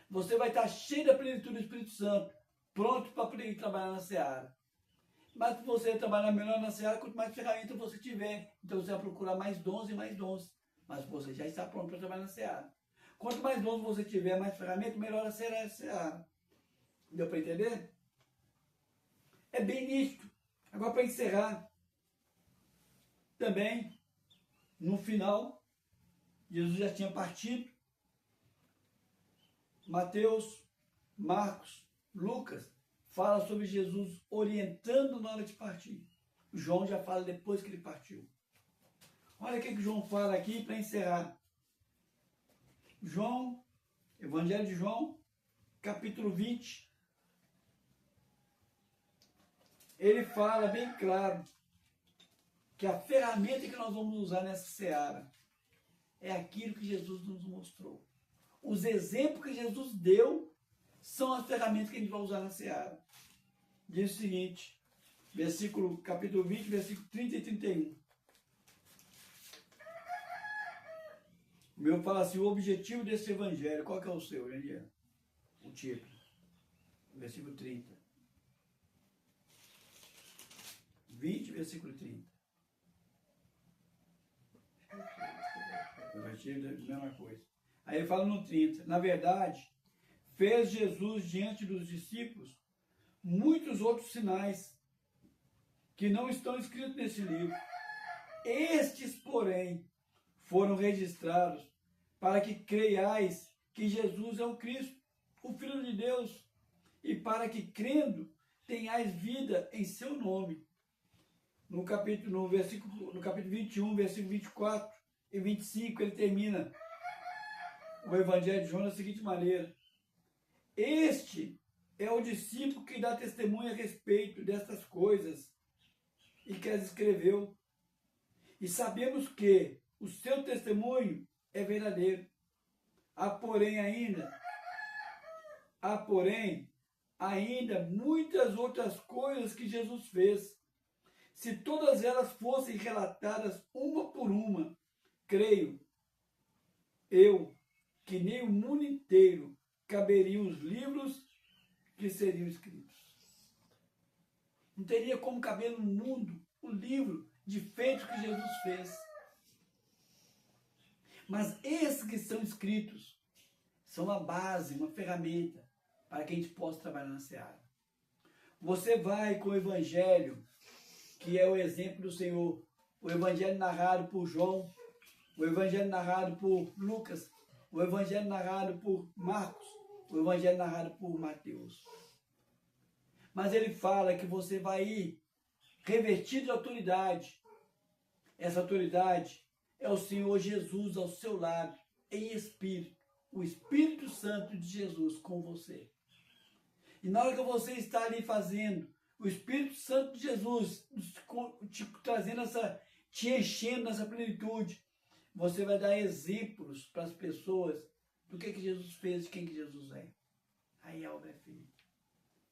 S1: Você vai estar cheio da plenitude do Espírito Santo, pronto para poder trabalhar na seara. Mas se você trabalhar melhor na seara, quanto mais ferramentas você tiver, então você vai procurar mais dons e mais dons. Mas você já está pronto para trabalhar na seara. Quanto mais dons você tiver, mais ferramentas, melhor será a seara. Deu para entender? É bem nítido. Agora, para encerrar, também, no final, Jesus já tinha partido. Mateus, Marcos, Lucas fala sobre Jesus orientando na hora de partir. João já fala depois que ele partiu. Olha o que João fala aqui para encerrar. João, Evangelho de João, capítulo 20. Ele fala bem claro que a ferramenta que nós vamos usar nessa seara é aquilo que Jesus nos mostrou. Os exemplos que Jesus deu são as ferramentas que a gente vai usar na seara. Diz o seguinte, capítulo 20, versículo 30 e 31. O meu fala assim: o objetivo desse evangelho, qual que é o seu, Eliane? O título, versículo 30. 20, versículo 30. O objetivo é a mesma coisa. Aí ele fala no 30. Na verdade, fez Jesus diante dos discípulos muitos outros sinais que não estão escritos nesse livro. Estes, porém, foram registrados para que creiais que Jesus é o Cristo, o Filho de Deus, e para que, crendo, tenhais vida em seu nome. No capítulo 21, versículo 24 e 25, ele termina o Evangelho de João da seguinte maneira: este é o discípulo que dá testemunho a respeito destas coisas e que as escreveu. E sabemos que o seu testemunho é verdadeiro. Há, porém, ainda muitas outras coisas que Jesus fez. Se todas elas fossem relatadas uma por uma, creio eu que nem o mundo inteiro caberiam os livros que seriam escritos. Não teria como caber no mundo o livro de feitos que Jesus fez. Mas esses que são escritos são uma base, uma ferramenta para que a gente possa trabalhar na seara. Você vai com o Evangelho, que é o exemplo do Senhor, o Evangelho narrado por João, o Evangelho narrado por Lucas, o Evangelho narrado por Marcos, o Evangelho narrado por Mateus. Mas ele fala que você vai ir revestido de autoridade. Essa autoridade é o Senhor Jesus ao seu lado, em espírito, o Espírito Santo de Jesus com você. E na hora que você está ali fazendo, o Espírito Santo de Jesus te trazendo te enchendo nessa plenitude, você vai dar exemplos para as pessoas do que Jesus fez, de quem que Jesus é. Aí a obra é feita.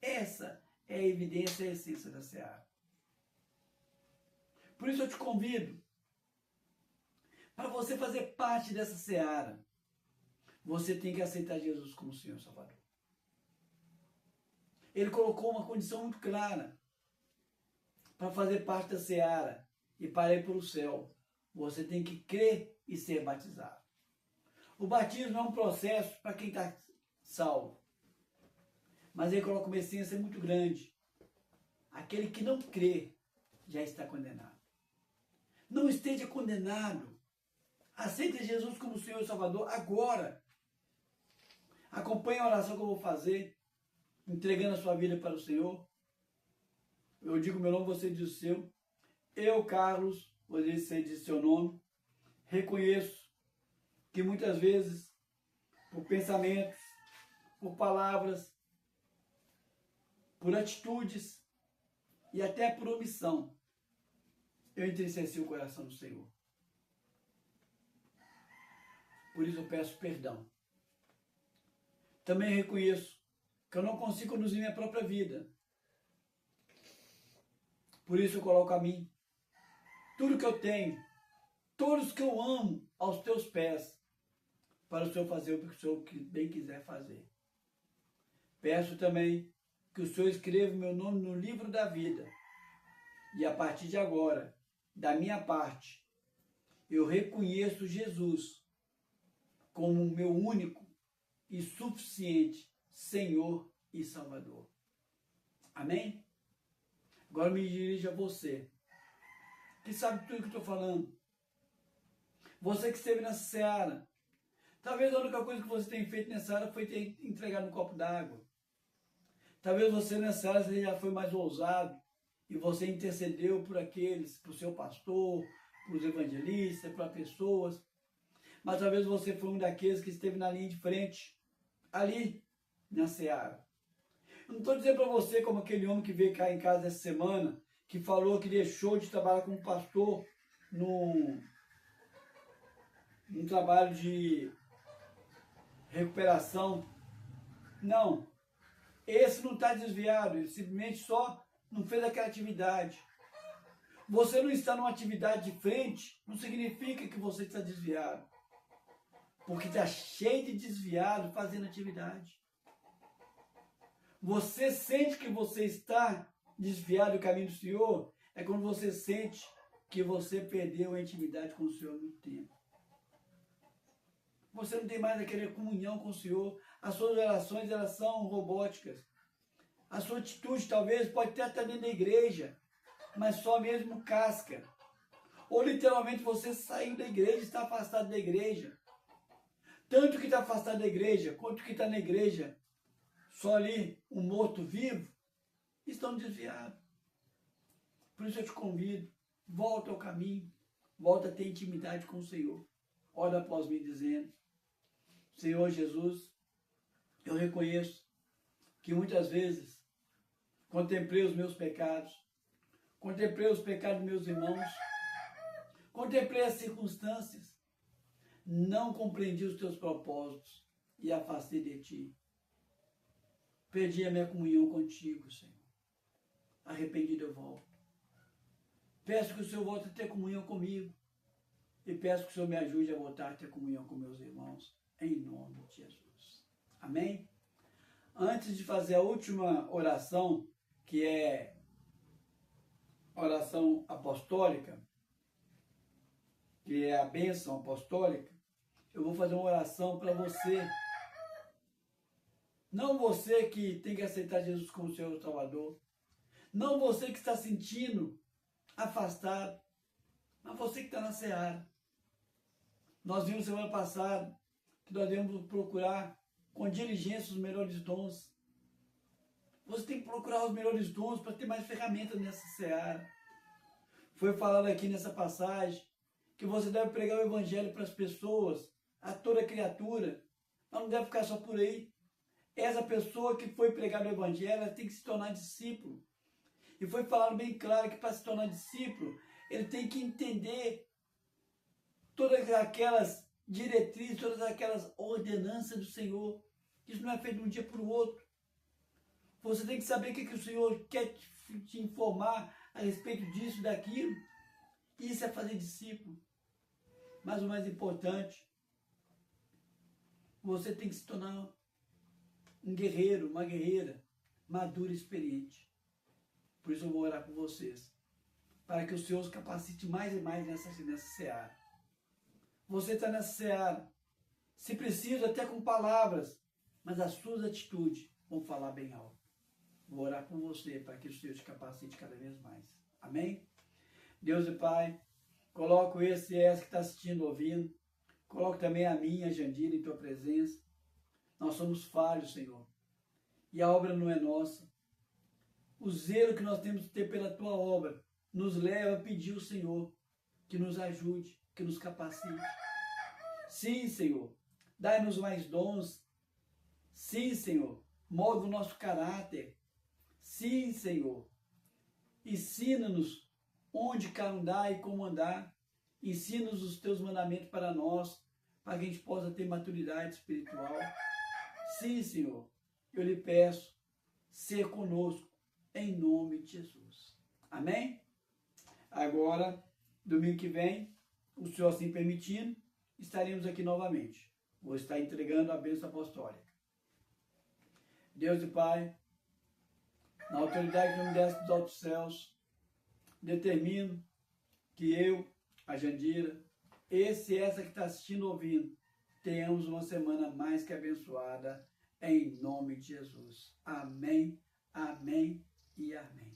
S1: Essa é a evidência e a essência da seara. Por isso eu te convido para você fazer parte dessa seara. Você tem que aceitar Jesus como Senhor e Salvador. Ele colocou uma condição muito clara para fazer parte da seara e para ir para o céu. Você tem que crer e ser batizado. O batismo é um processo para quem está salvo. Mas ele coloca uma essência muito grande. Aquele que não crê já está condenado. Não esteja condenado. Aceite Jesus como Senhor e Salvador agora. Acompanhe a oração que eu vou fazer, entregando a sua vida para o Senhor. Eu digo meu nome, você diz o seu. Eu, Carlos, você diz seu nome. Reconheço que muitas vezes, por pensamentos, por palavras, por atitudes e até por omissão, eu entristeci o coração do Senhor. Por isso eu peço perdão. Também reconheço que eu não consigo conduzir minha própria vida. Por isso eu coloco a mim, tudo que eu tenho, todos que eu amo, aos teus pés, para o Senhor fazer o que o Senhor bem quiser fazer. Peço também que o Senhor escreva o meu nome no livro da vida. E a partir de agora, da minha parte, eu reconheço Jesus como o meu único e suficiente Senhor e Salvador. Amém? Agora me dirijo a você, que sabe tudo que eu estou falando. Você que esteve nessa seara. Talvez a única coisa que você tenha feito nessa área foi ter entregado um copo d'água. Talvez você nessa área você já foi mais ousado e você intercedeu por aqueles, por seu pastor, por os evangelistas, para pessoas. Mas talvez você foi um daqueles que esteve na linha de frente, ali na seara. Eu não estou dizendo para você como aquele homem que veio cá em casa essa semana, que falou que deixou de trabalhar como pastor num trabalho de recuperação. Não. Esse não está desviado, ele simplesmente só não fez aquela atividade. Você não está numa atividade de frente, não significa que você está desviado. Porque está cheio de desviado fazendo atividade. Você sente que você está desviado do caminho do Senhor, é quando você sente que você perdeu a intimidade com o Senhor há muito tempo. Você não tem mais aquela comunhão com o Senhor. As suas orações, elas são robóticas. A sua atitude, talvez, pode ter até dentro da igreja, mas só mesmo casca. Ou, literalmente, você saiu da igreja e está afastado da igreja. Tanto que está afastado da igreja, quanto que está na igreja, só ali, um morto-vivo, estão desviados. Por isso eu te convido, volta ao caminho, volta a ter intimidade com o Senhor. Ora após mim dizendo, Senhor Jesus, eu reconheço que muitas vezes contemplei os meus pecados, contemplei os pecados dos meus irmãos, contemplei as circunstâncias, não compreendi os teus propósitos e afastei de ti. Perdi a minha comunhão contigo, Senhor. Arrependido eu volto. Peço que o Senhor volte a ter comunhão comigo. E peço que o Senhor me ajude a voltar a ter comunhão com meus irmãos. Em nome de Jesus. Amém? Antes de fazer a última oração, que é oração apostólica, que é a bênção apostólica, eu vou fazer uma oração para você. Não você que tem que aceitar Jesus como Senhor e Salvador. Não você que está sentindo afastado, mas você que está na seara. Nós vimos semana passada que nós devemos procurar com diligência os melhores dons. Você tem que procurar os melhores dons para ter mais ferramentas nessa seara. Foi falado aqui nessa passagem que você deve pregar o evangelho para as pessoas, a toda criatura, mas não deve ficar só por aí. Essa pessoa que foi pregar o evangelho, ela tem que se tornar discípulo. E foi falado bem claro que para se tornar discípulo, ele tem que entender todas aquelas diretrizes, todas aquelas ordenanças do Senhor. Isso não é feito de um dia para o outro. Você tem que saber o que o Senhor quer te informar a respeito disso, daquilo. Isso é fazer discípulo. Mas o mais importante, você tem que se tornar um guerreiro, uma guerreira, madura e experiente. Por isso eu vou orar por vocês, para que o Senhor os capacite mais e mais nessa seara. Você está nessa seara, se precisa até com palavras, mas as suas atitudes vão falar bem alto. Vou orar por você, para que o Senhor te capacite cada vez mais. Amém? Deus e Pai, coloco esse e essa que está assistindo, ouvindo, coloco também a minha, Jandira, em Tua presença. Nós somos falhos, Senhor, e a obra não é nossa. O zelo que nós temos que ter pela Tua obra nos leva a pedir ao Senhor que nos ajude, que nos capacite. Sim, Senhor, dai-nos mais dons. Sim, Senhor, molda o nosso caráter. Sim, Senhor, ensina-nos onde andar e como andar. Ensina-nos os Teus mandamentos para nós, para que a gente possa ter maturidade espiritual. Sim, Senhor, eu lhe peço, ser conosco, em nome de Jesus. Amém? Agora, domingo que vem, o Senhor assim permitindo, estaremos aqui novamente. Vou estar entregando a bênção apostólica. Deus e Pai, na autoridade que não me desse dos altos céus, determino que eu, a Jandira, esse e essa que está assistindo, ouvindo, tenhamos uma semana mais que abençoada, em nome de Jesus. Amém, amém e amém.